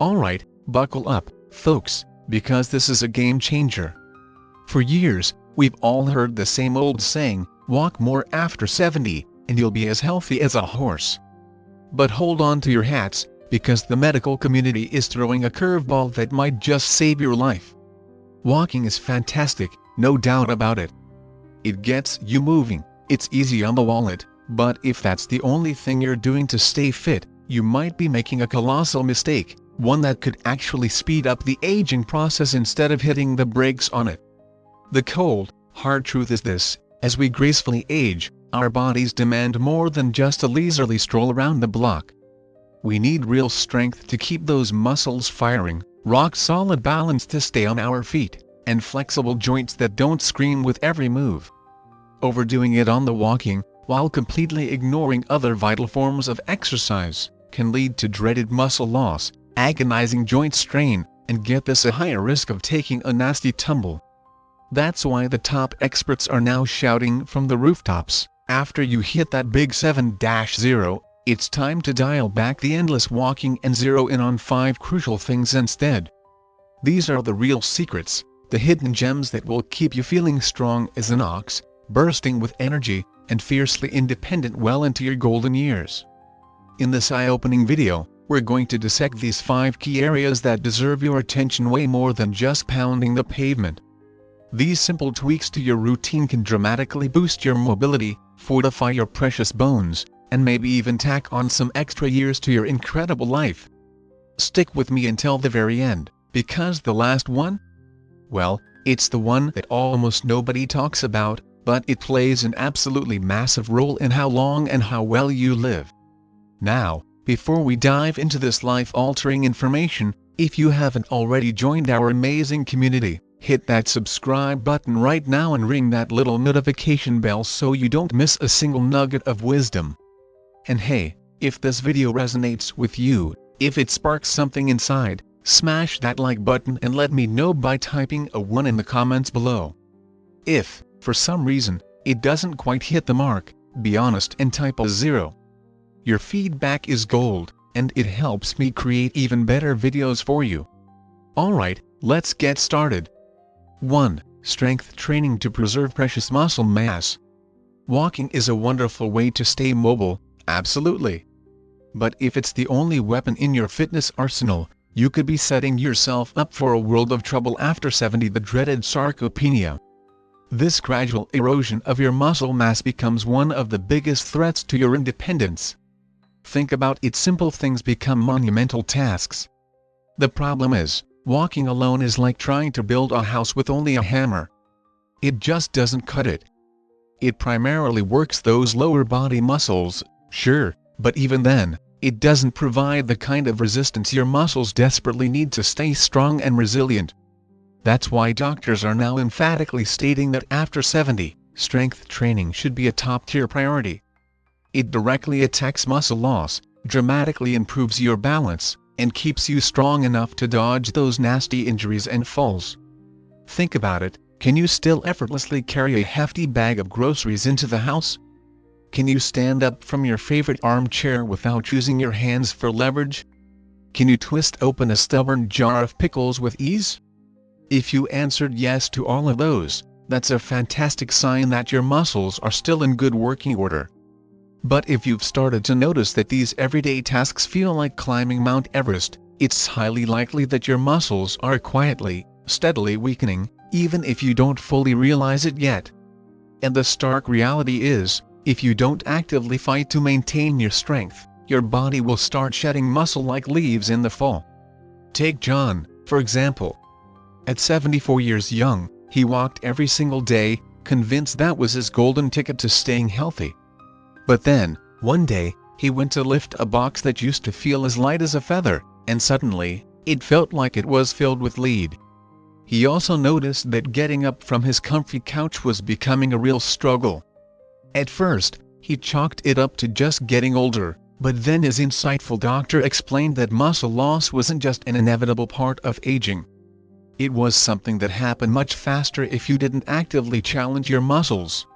Alright, buckle up, folks, because this is a game changer. For years, we've all heard the same old saying, walk more after 70, and you'll be as healthy as a horse. But hold on to your hats, because the medical community is throwing a curveball that might just save your life. Walking is fantastic, no doubt about it. It gets you moving, it's easy on the wallet, but if that's the only thing you're doing to stay fit, you might be making a colossal mistake, one that could actually speed up the aging process instead of hitting the brakes on it. The cold, hard truth is this: as we gracefully age, our bodies demand more than just a leisurely stroll around the block. We need real strength to keep those muscles firing, rock-solid balance to stay on our feet, and flexible joints that don't scream with every move. Overdoing it on the walking, while completely ignoring other vital forms of exercise, can lead to dreaded muscle loss, agonizing joint strain, and get this, a higher risk of taking a nasty tumble. That's why the top experts are now shouting from the rooftops, after you hit that big 7-0, it's time to dial back the endless walking and zero in on 5 crucial things instead. These are the real secrets, the hidden gems that will keep you feeling strong as an ox, bursting with energy, and fiercely independent well into your golden years. In this eye-opening video, we're going to dissect these 5 key areas that deserve your attention way more than just pounding the pavement. These simple tweaks to your routine can dramatically boost your mobility, fortify your precious bones, and maybe even tack on some extra years to your incredible life. Stick with me until the very end, because the last one? Well, it's the one that almost nobody talks about, but it plays an absolutely massive role in how long and how well you live. Now, before we dive into this life-altering information, if you haven't already joined our amazing community, hit that subscribe button right now and ring that little notification bell so you don't miss a single nugget of wisdom. And hey, if this video resonates with you, if it sparks something inside, smash that like button and let me know by typing a 1 in the comments below. If, for some reason, it doesn't quite hit the mark, be honest and type a 0. Your feedback is gold, and it helps me create even better videos for you. Alright, let's get started. 1. Strength training to preserve precious muscle mass. Walking is a wonderful way to stay mobile, absolutely. But if it's the only weapon in your fitness arsenal, you could be setting yourself up for a world of trouble after 70, the dreaded sarcopenia. This gradual erosion of your muscle mass becomes one of the biggest threats to your independence. Think about it, simple things become monumental tasks. The problem is, walking alone is like trying to build a house with only a hammer. It just doesn't cut it. It primarily works those lower body muscles, sure, but even then, it doesn't provide the kind of resistance your muscles desperately need to stay strong and resilient. That's why doctors are now emphatically stating that after 70, strength training should be a top-tier priority. It directly attacks muscle loss, dramatically improves your balance, and keeps you strong enough to dodge those nasty injuries and falls. Think about it, can you still effortlessly carry a hefty bag of groceries into the house? Can you stand up from your favorite armchair without using your hands for leverage? Can you twist open a stubborn jar of pickles with ease? If you answered yes to all of those, that's a fantastic sign that your muscles are still in good working order. But if you've started to notice that these everyday tasks feel like climbing Mount Everest, it's highly likely that your muscles are quietly, steadily weakening, even if you don't fully realize it yet. And the stark reality is, if you don't actively fight to maintain your strength, your body will start shedding muscle like leaves in the fall. Take John, for example. At 74 years young, he walked every single day, convinced that was his golden ticket to staying healthy. But then, one day, he went to lift a box that used to feel as light as a feather, and suddenly, it felt like it was filled with lead. He also noticed that getting up from his comfy couch was becoming a real struggle. At first, he chalked it up to just getting older, but then his insightful doctor explained that muscle loss wasn't just an inevitable part of aging. It was something that happened much faster if you didn't actively challenge your muscles.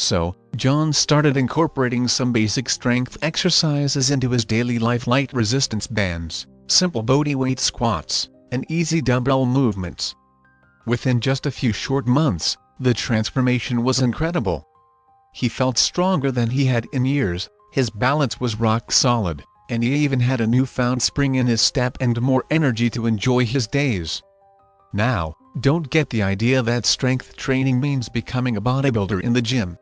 So, John started incorporating some basic strength exercises into his daily life: light resistance bands, simple bodyweight squats, and easy dumbbell movements. Within just a few short months, the transformation was incredible. He felt stronger than he had in years, his balance was rock solid, and he even had a newfound spring in his step and more energy to enjoy his days. Now, don't get the idea that strength training means becoming a bodybuilder in the gym.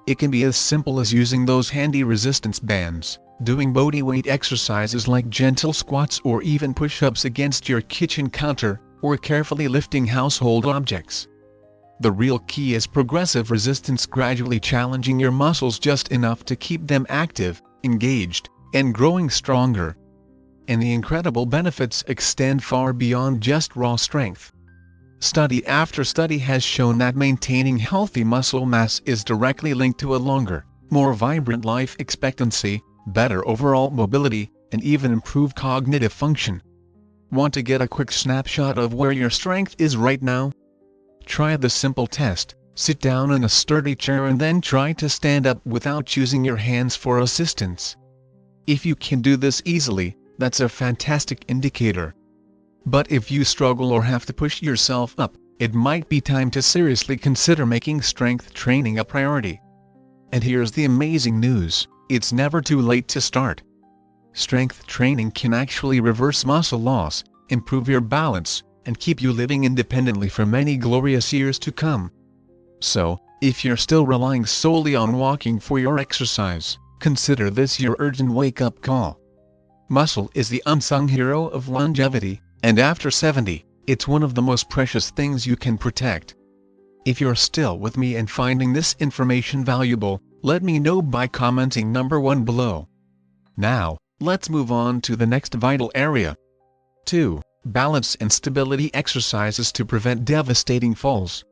It can be as simple as using those handy resistance bands, doing bodyweight exercises like gentle squats or even push-ups against your kitchen counter, or carefully lifting household objects. The real key is progressive resistance, gradually challenging your muscles just enough to keep them active, engaged, and growing stronger. And the incredible benefits extend far beyond just raw strength. Study after study has shown that maintaining healthy muscle mass is directly linked to a longer, more vibrant life expectancy, better overall mobility, and even improved cognitive function. Want to get a quick snapshot of where your strength is right now? Try the simple test: sit down in a sturdy chair and then try to stand up without using your hands for assistance. If you can do this easily, that's a fantastic indicator. But if you struggle or have to push yourself up, it might be time to seriously consider making strength training a priority. And here's the amazing news: it's never too late to start. Strength training can actually reverse muscle loss, improve your balance, and keep you living independently for many glorious years to come. So, if you're still relying solely on walking for your exercise, consider this your urgent wake-up call. Muscle is the unsung hero of longevity, and after 70, it's one of the most precious things you can protect. If you're still with me and finding this information valuable, let me know by commenting number 1 below. Now, let's move on to the next vital area. 2. Balance and stability exercises to prevent devastating falls.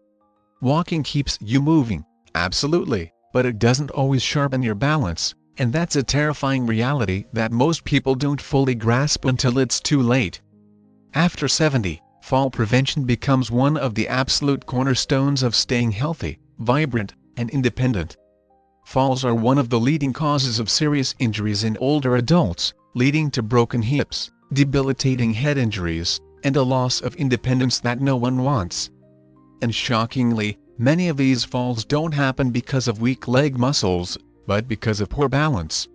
Walking keeps you moving, absolutely, but it doesn't always sharpen your balance, and that's a terrifying reality that most people don't fully grasp until it's too late. After 70, fall prevention becomes one of the absolute cornerstones of staying healthy, vibrant, and independent. Falls are one of the leading causes of serious injuries in older adults, leading to broken hips, debilitating head injuries, and a loss of independence that no one wants. And shockingly, many of these falls don't happen because of weak leg muscles, but because of poor balance.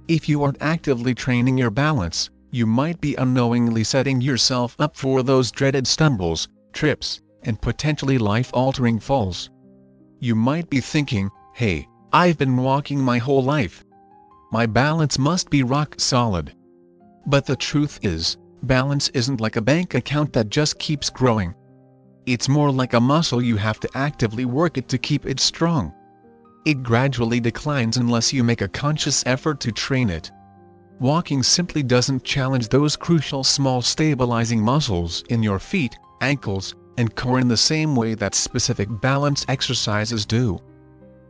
If you aren't actively training your balance, you might be unknowingly setting yourself up for those dreaded stumbles, trips, and potentially life-altering falls. You might be thinking, hey, I've been walking my whole life. My balance must be rock solid. But the truth is, balance isn't like a bank account that just keeps growing. It's more like a muscle. You have to actively work it to keep it strong. It gradually declines unless you make a conscious effort to train it. Walking simply doesn't challenge those crucial small stabilizing muscles in your feet, ankles, and core in the same way that specific balance exercises do.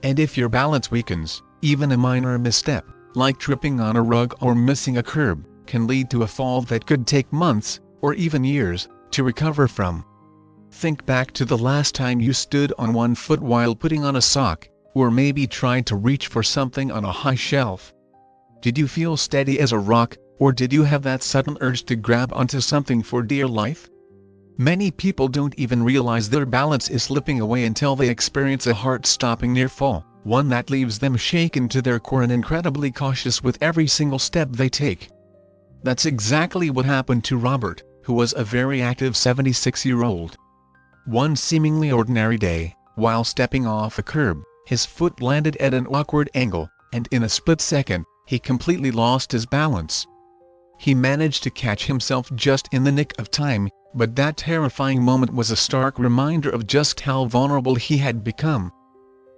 And if your balance weakens, even a minor misstep, like tripping on a rug or missing a curb, can lead to a fall that could take months, or even years, to recover from. Think back to the last time you stood on one foot while putting on a sock, or maybe tried to reach for something on a high shelf. Did you feel steady as a rock, or did you have that sudden urge to grab onto something for dear life? Many people don't even realize their balance is slipping away until they experience a heart-stopping near fall, one that leaves them shaken to their core and incredibly cautious with every single step they take. That's exactly what happened to Robert, who was a very active 76-year-old. One seemingly ordinary day, while stepping off a curb, his foot landed at an awkward angle, and in a split second, he completely lost his balance. He managed to catch himself just in the nick of time, but that terrifying moment was a stark reminder of just how vulnerable he had become.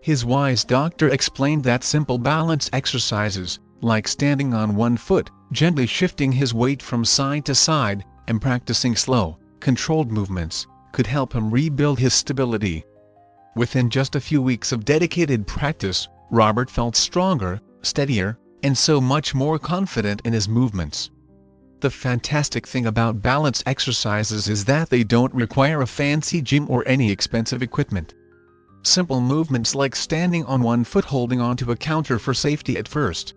His wise doctor explained that simple balance exercises, like standing on one foot, gently shifting his weight from side to side, and practicing slow, controlled movements, could help him rebuild his stability. Within just a few weeks of dedicated practice, Robert felt stronger, steadier, and so much more confident in his movements. The fantastic thing about balance exercises is that they don't require a fancy gym or any expensive equipment. Simple movements like standing on one foot holding onto a counter for safety at first,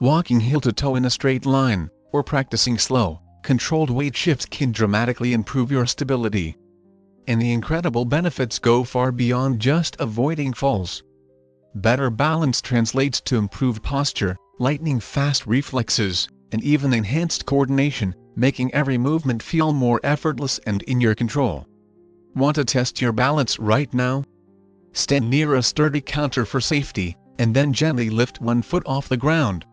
walking heel to toe in a straight line, or practicing slow, controlled weight shifts can dramatically improve your stability. And the incredible benefits go far beyond just avoiding falls. Better balance translates to improved posture, lightning fast reflexes, and even enhanced coordination, making every movement feel more effortless and in your control. Want to test your balance right now? Stand near a sturdy counter for safety, and then gently lift one foot off the ground.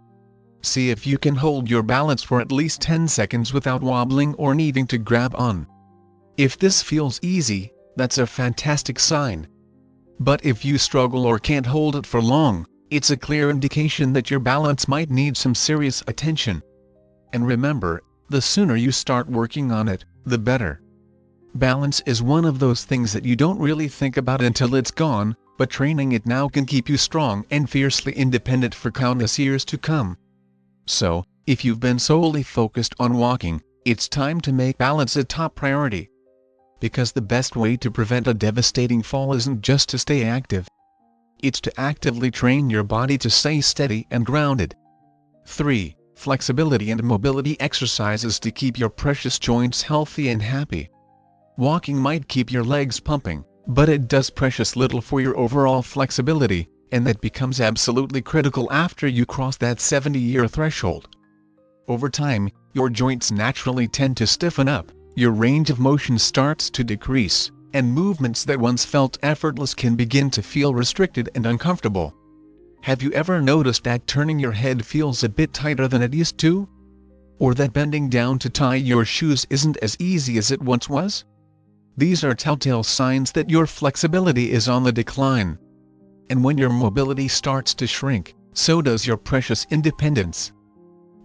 See if you can hold your balance for at least 10 seconds without wobbling or needing to grab on. If this feels easy, that's a fantastic sign. But if you struggle or can't hold it for long, it's a clear indication that your balance might need some serious attention. And remember, the sooner you start working on it, the better. Balance is one of those things that you don't really think about until it's gone, but training it now can keep you strong and fiercely independent for countless years to come. So, if you've been solely focused on walking, it's time to make balance a top priority. Because the best way to prevent a devastating fall isn't just to stay active. It's to actively train your body to stay steady and grounded. 3. Flexibility and mobility exercises to keep your precious joints healthy and happy. Walking might keep your legs pumping, but it does precious little for your overall flexibility, and that becomes absolutely critical after you cross that 70-year threshold. Over time, your joints naturally tend to stiffen up, your range of motion starts to decrease, and movements that once felt effortless can begin to feel restricted and uncomfortable. Have you ever noticed that turning your head feels a bit tighter than it used to? Or that bending down to tie your shoes isn't as easy as it once was? These are telltale signs that your flexibility is on the decline. And when your mobility starts to shrink, so does your precious independence.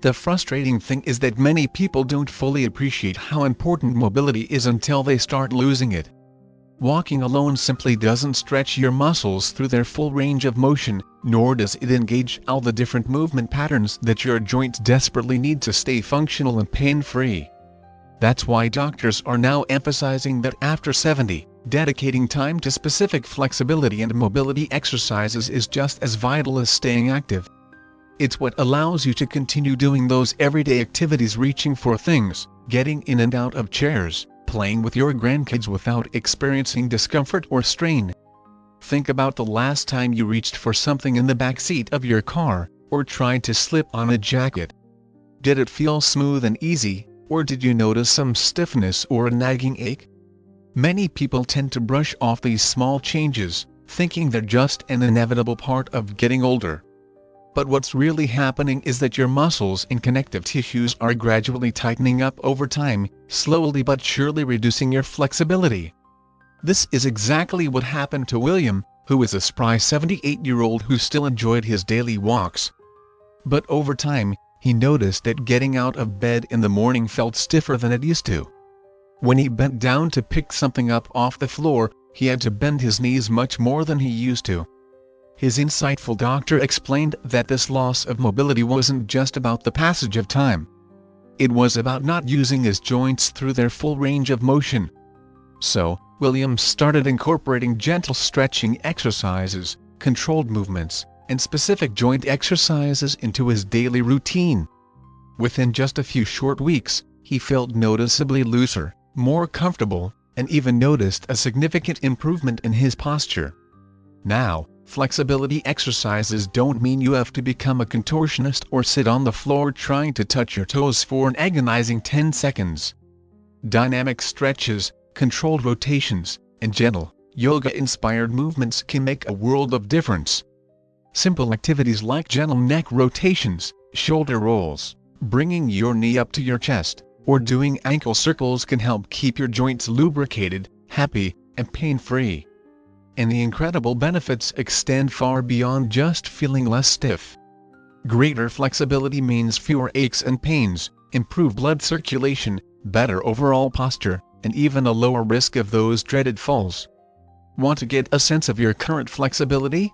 The frustrating thing is that many people don't fully appreciate how important mobility is until they start losing it. Walking alone simply doesn't stretch your muscles through their full range of motion, nor does it engage all the different movement patterns that your joints desperately need to stay functional and pain-free. That's why doctors are now emphasizing that after 70, dedicating time to specific flexibility and mobility exercises is just as vital as staying active. It's what allows you to continue doing those everyday activities, reaching for things, getting in and out of chairs, playing with your grandkids without experiencing discomfort or strain. Think about the last time you reached for something in the back seat of your car, or tried to slip on a jacket. Did it feel smooth and easy, or did you notice some stiffness or a nagging ache? Many people tend to brush off these small changes, thinking they're just an inevitable part of getting older. But what's really happening is that your muscles and connective tissues are gradually tightening up over time, slowly but surely reducing your flexibility. This is exactly what happened to William, who is a spry 78-year-old who still enjoyed his daily walks. But over time, he noticed that getting out of bed in the morning felt stiffer than it used to. When he bent down to pick something up off the floor, he had to bend his knees much more than he used to. His insightful doctor explained that this loss of mobility wasn't just about the passage of time. It was about not using his joints through their full range of motion. So, William started incorporating gentle stretching exercises, controlled movements, and specific joint exercises into his daily routine. Within just a few short weeks, he felt noticeably looser, more comfortable, and even noticed a significant improvement in his posture. Now, flexibility exercises don't mean you have to become a contortionist or sit on the floor trying to touch your toes for an agonizing 10 seconds. Dynamic stretches, controlled rotations, and gentle, yoga-inspired movements can make a world of difference. Simple activities like gentle neck rotations, shoulder rolls, bringing your knee up to your chest, or doing ankle circles can help keep your joints lubricated, happy, and pain-free. And the incredible benefits extend far beyond just feeling less stiff. Greater flexibility means fewer aches and pains, improved blood circulation, better overall posture, and even a lower risk of those dreaded falls. Want to get a sense of your current flexibility?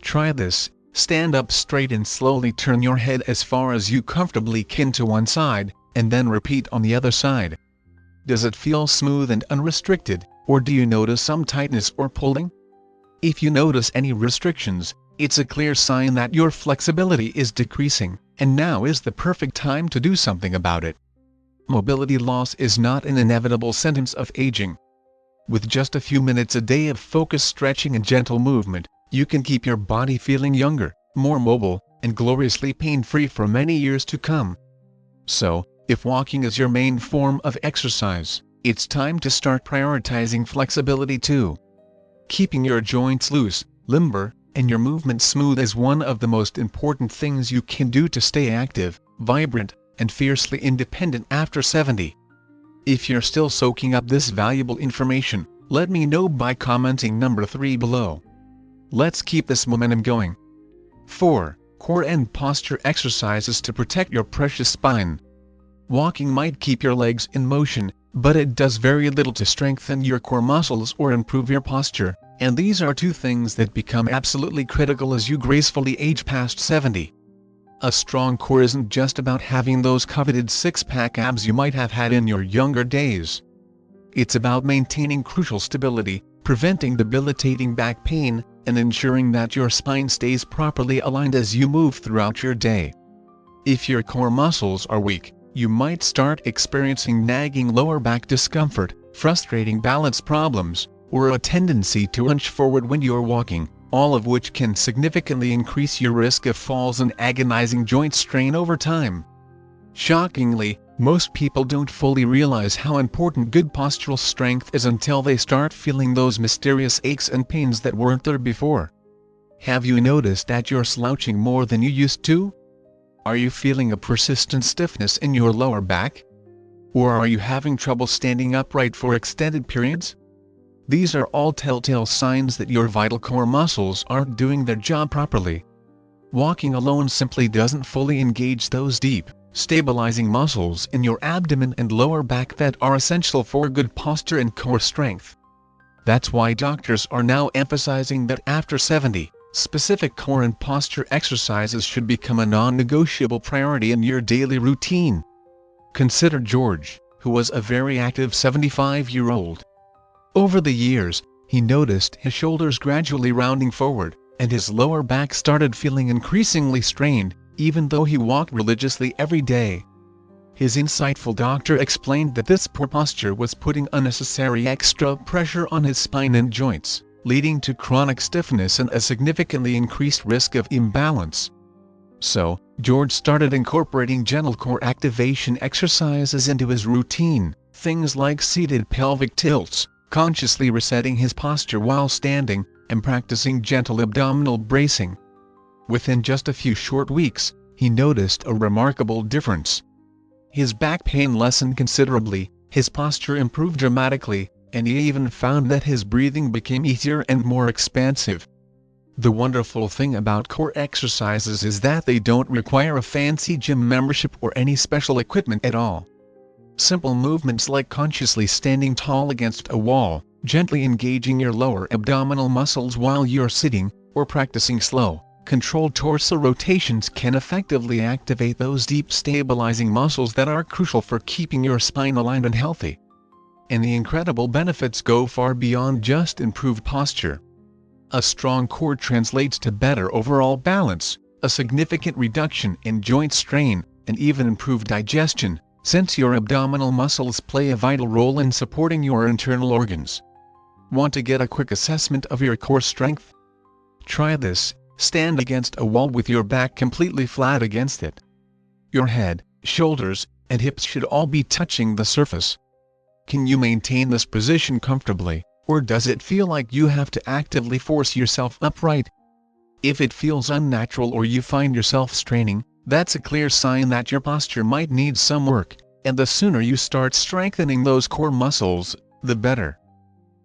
Try this: stand up straight and slowly turn your head as far as you comfortably can to one side, and then repeat on the other side. Does it feel smooth and unrestricted, or do you notice some tightness or pulling? If you notice any restrictions, it's a clear sign that your flexibility is decreasing, and now is the perfect time to do something about it. Mobility loss is not an inevitable sentence of aging. With just a few minutes a day of focused stretching and gentle movement, you can keep your body feeling younger, more mobile, and gloriously pain-free for many years to come. So, if walking is your main form of exercise, it's time to start prioritizing flexibility too. Keeping your joints loose, limber, and your movement smooth is one of the most important things you can do to stay active, vibrant, and fiercely independent after 70. If you're still soaking up this valuable information, let me know by commenting number 3 below. Let's keep this momentum going. 4. Core and posture exercises to protect your precious spine. Walking might keep your legs in motion, but it does very little to strengthen your core muscles or improve your posture, and these are two things that become absolutely critical as you gracefully age past 70. A strong core isn't just about having those coveted six-pack abs you might have had in your younger days. It's about maintaining crucial stability, preventing debilitating back pain, and ensuring that your spine stays properly aligned as you move throughout your day. If your core muscles are weak, you might start experiencing nagging lower back discomfort, frustrating balance problems, or a tendency to hunch forward when you're walking, all of which can significantly increase your risk of falls and agonizing joint strain over time. Shockingly, most people don't fully realize how important good postural strength is until they start feeling those mysterious aches and pains that weren't there before. Have you noticed that you're slouching more than you used to? Are you feeling a persistent stiffness in your lower back? Or are you having trouble standing upright for extended periods? These are all telltale signs that your vital core muscles aren't doing their job properly. Walking alone simply doesn't fully engage those deep, stabilizing muscles in your abdomen and lower back that are essential for good posture and core strength. That's why doctors are now emphasizing that after 70, specific core and posture exercises should become a non-negotiable priority in your daily routine. Consider George, who was a very active 75-year-old. Over the years, he noticed his shoulders gradually rounding forward, and his lower back started feeling increasingly strained, even though he walked religiously every day. His insightful doctor explained that this poor posture was putting unnecessary extra pressure on his spine and joints, leading to chronic stiffness and a significantly increased risk of imbalance. So, George started incorporating gentle core activation exercises into his routine, things like seated pelvic tilts, consciously resetting his posture while standing, and practicing gentle abdominal bracing. Within just a few short weeks, he noticed a remarkable difference. His back pain lessened considerably, his posture improved dramatically, and he even found that his breathing became easier and more expansive. The wonderful thing about core exercises is that they don't require a fancy gym membership or any special equipment at all. Simple movements like consciously standing tall against a wall, gently engaging your lower abdominal muscles while you're sitting, or practicing slow, controlled torso rotations can effectively activate those deep stabilizing muscles that are crucial for keeping your spine aligned and healthy. And the incredible benefits go far beyond just improved posture. A strong core translates to better overall balance, a significant reduction in joint strain, and even improved digestion, since your abdominal muscles play a vital role in supporting your internal organs. Want to get a quick assessment of your core strength? Try this: stand against a wall with your back completely flat against it. Your head, shoulders, and hips should all be touching the surface. Can you maintain this position comfortably, or does it feel like you have to actively force yourself upright? If it feels unnatural or you find yourself straining, that's a clear sign that your posture might need some work, and the sooner you start strengthening those core muscles, the better.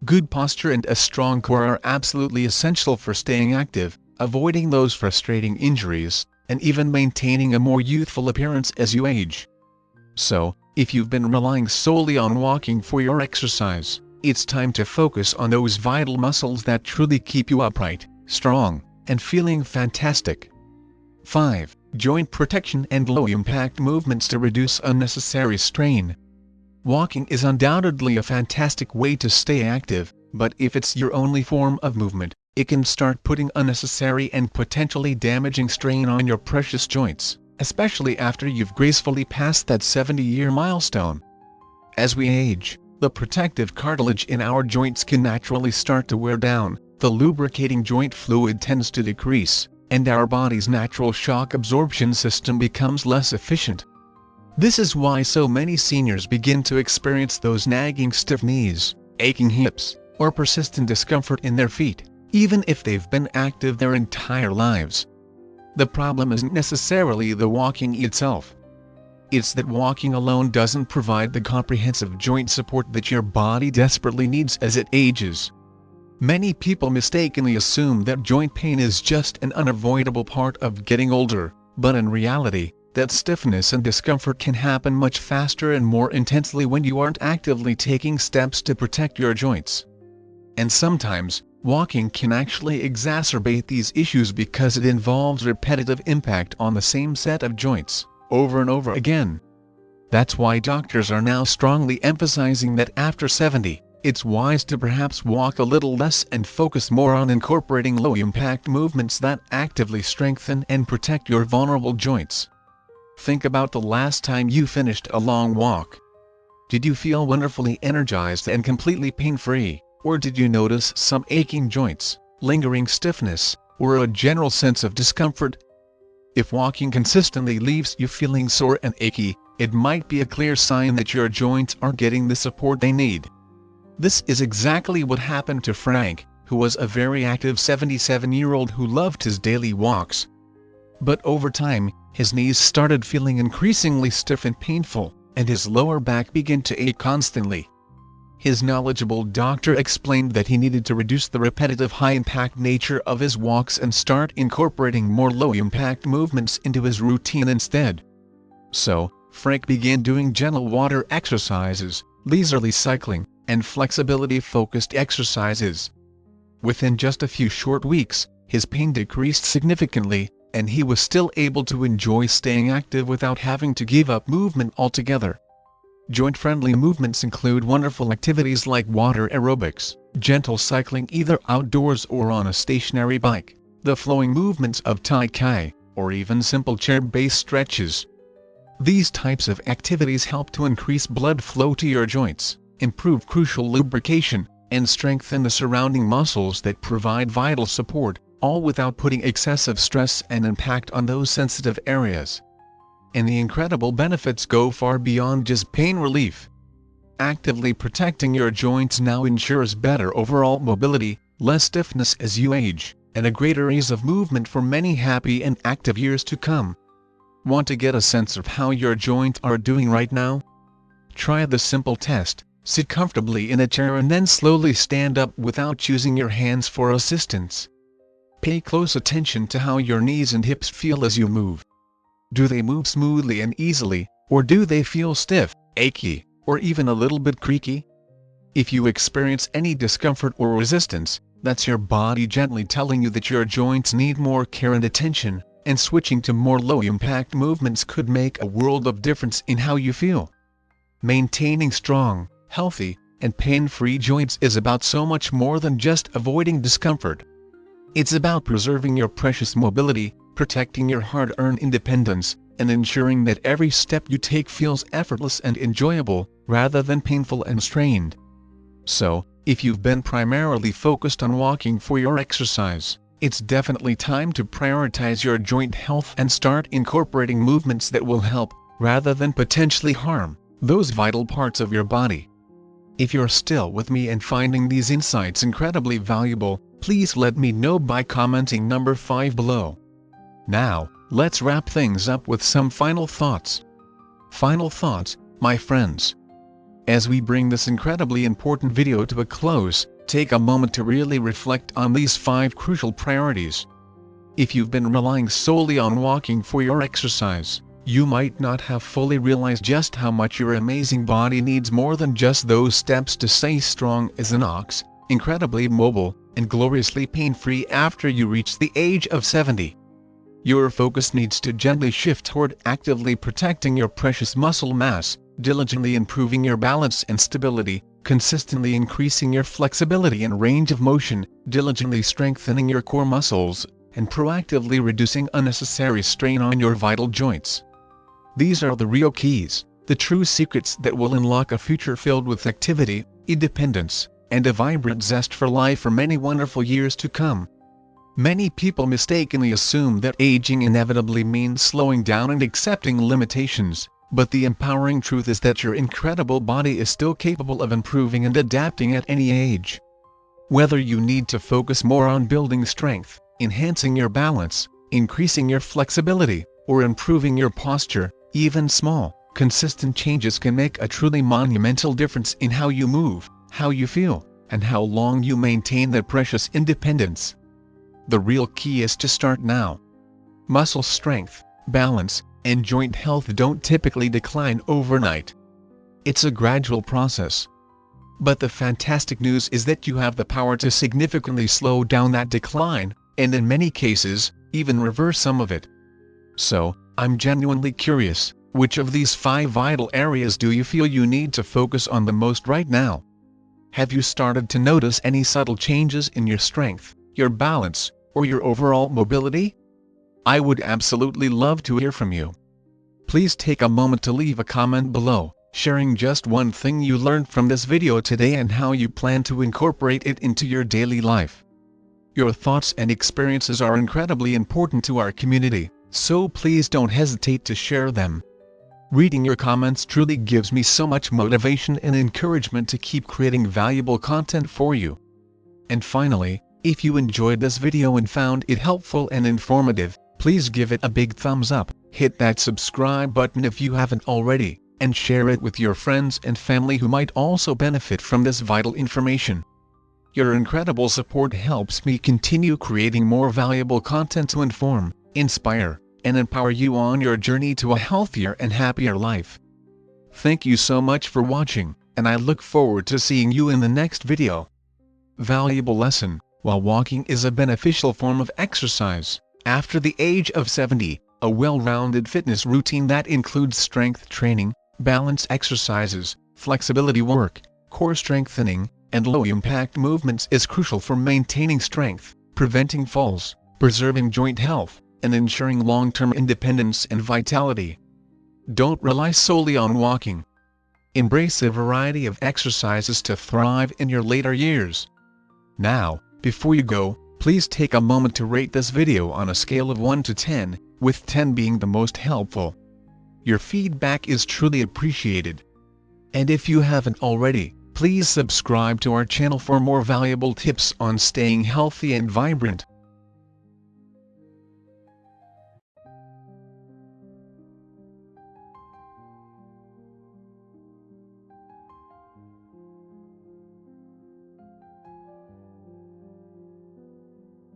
Good posture and a strong core are absolutely essential for staying active, avoiding those frustrating injuries, and even maintaining a more youthful appearance as you age. So, if you've been relying solely on walking for your exercise, it's time to focus on those vital muscles that truly keep you upright, strong, and feeling fantastic. 5. Joint protection and low-impact movements to reduce unnecessary strain. Walking is undoubtedly a fantastic way to stay active, but if it's your only form of movement, it can start putting unnecessary and potentially damaging strain on your precious joints, especially after you've gracefully passed that 70-year milestone. As we age, the protective cartilage in our joints can naturally start to wear down, the lubricating joint fluid tends to decrease, and our body's natural shock absorption system becomes less efficient. This is why so many seniors begin to experience those nagging stiff knees, aching hips, or persistent discomfort in their feet, even if they've been active their entire lives. The problem isn't necessarily the walking itself. It's that walking alone doesn't provide the comprehensive joint support that your body desperately needs as it ages. Many people mistakenly assume that joint pain is just an unavoidable part of getting older, but in reality, that stiffness and discomfort can happen much faster and more intensely when you aren't actively taking steps to protect your joints. And sometimes, walking can actually exacerbate these issues because it involves repetitive impact on the same set of joints, over and over again. That's why doctors are now strongly emphasizing that after 70, it's wise to perhaps walk a little less and focus more on incorporating low-impact movements that actively strengthen and protect your vulnerable joints. Think about the last time you finished a long walk. Did you feel wonderfully energized and completely pain-free, or did you notice some aching joints, lingering stiffness, or a general sense of discomfort? If walking consistently leaves you feeling sore and achy, it might be a clear sign that your joints aren't getting the support they need. This is exactly what happened to Frank, who was a very active 77-year-old who loved his daily walks. But over time, his knees started feeling increasingly stiff and painful, and his lower back began to ache constantly. His knowledgeable doctor explained that he needed to reduce the repetitive high-impact nature of his walks and start incorporating more low-impact movements into his routine instead. So, Frank began doing gentle water exercises, leisurely cycling, and flexibility-focused exercises. Within just a few short weeks, his pain decreased significantly, and he was still able to enjoy staying active without having to give up movement altogether. Joint-friendly movements include wonderful activities like water aerobics, gentle cycling either outdoors or on a stationary bike, the flowing movements of Tai Chi, or even simple chair-based stretches. These types of activities help to increase blood flow to your joints, improve crucial lubrication, and strengthen the surrounding muscles that provide vital support, all without putting excessive stress and impact on those sensitive areas. And the incredible benefits go far beyond just pain relief. Actively protecting your joints now ensures better overall mobility, less stiffness as you age, and a greater ease of movement for many happy and active years to come. Want to get a sense of how your joints are doing right now? Try the simple test: sit comfortably in a chair and then slowly stand up without using your hands for assistance. Pay close attention to how your knees and hips feel as you move. Do they move smoothly and easily, or do they feel stiff, achy, or even a little bit creaky? If you experience any discomfort or resistance, that's your body gently telling you that your joints need more care and attention, and switching to more low-impact movements could make a world of difference in how you feel. Maintaining strong, healthy, and pain-free joints is about so much more than just avoiding discomfort. It's about preserving your precious mobility, protecting your hard-earned independence, and ensuring that every step you take feels effortless and enjoyable, rather than painful and strained. So, if you've been primarily focused on walking for your exercise, it's definitely time to prioritize your joint health and start incorporating movements that will help, rather than potentially harm, those vital parts of your body. If you're still with me and finding these insights incredibly valuable, please let me know by commenting number 5 below. Now, let's wrap things up with some final thoughts. Final thoughts, my friends. As we bring this incredibly important video to a close, take a moment to really reflect on these 5 crucial priorities. If you've been relying solely on walking for your exercise, you might not have fully realized just how much your amazing body needs more than just those steps to stay strong as an ox, incredibly mobile, and gloriously pain-free after you reach the age of 70. Your focus needs to gently shift toward actively protecting your precious muscle mass, diligently improving your balance and stability, consistently increasing your flexibility and range of motion, diligently strengthening your core muscles, and proactively reducing unnecessary strain on your vital joints. These are the real keys, the true secrets that will unlock a future filled with activity, independence, and a vibrant zest for life for many wonderful years to come. Many people mistakenly assume that aging inevitably means slowing down and accepting limitations, but the empowering truth is that your incredible body is still capable of improving and adapting at any age. Whether you need to focus more on building strength, enhancing your balance, increasing your flexibility, or improving your posture, even small, consistent changes can make a truly monumental difference in how you move, how you feel, and how long you maintain that precious independence. The real key is to start now. Muscle strength, balance, and joint health don't typically decline overnight. It's a gradual process. But the fantastic news is that you have the power to significantly slow down that decline, and in many cases, even reverse some of it. So, I'm genuinely curious, which of these 5 vital areas do you feel you need to focus on the most right now? Have you started to notice any subtle changes in your strength, your balance, or your overall mobility? I would absolutely love to hear from you. Please take a moment to leave a comment below, sharing just one thing you learned from this video today and how you plan to incorporate it into your daily life. Your thoughts and experiences are incredibly important to our community, so please don't hesitate to share them. Reading your comments truly gives me so much motivation and encouragement to keep creating valuable content for you. And finally, if you enjoyed this video and found it helpful and informative, please give it a big thumbs up, hit that subscribe button if you haven't already, and share it with your friends and family who might also benefit from this vital information. Your incredible support helps me continue creating more valuable content to inform, inspire, and empower you on your journey to a healthier and happier life. Thank you so much for watching, and I look forward to seeing you in the next video. Valuable lesson: while walking is a beneficial form of exercise, after the age of 70, a well-rounded fitness routine that includes strength training, balance exercises, flexibility work, core strengthening, and low-impact movements is crucial for maintaining strength, preventing falls, preserving joint health, and ensuring long-term independence and vitality. Don't rely solely on walking. Embrace a variety of exercises to thrive in your later years. Now, before you go, please take a moment to rate this video on a scale of 1 to 10, with 10 being the most helpful. Your feedback is truly appreciated. And if you haven't already, please subscribe to our channel for more valuable tips on staying healthy and vibrant.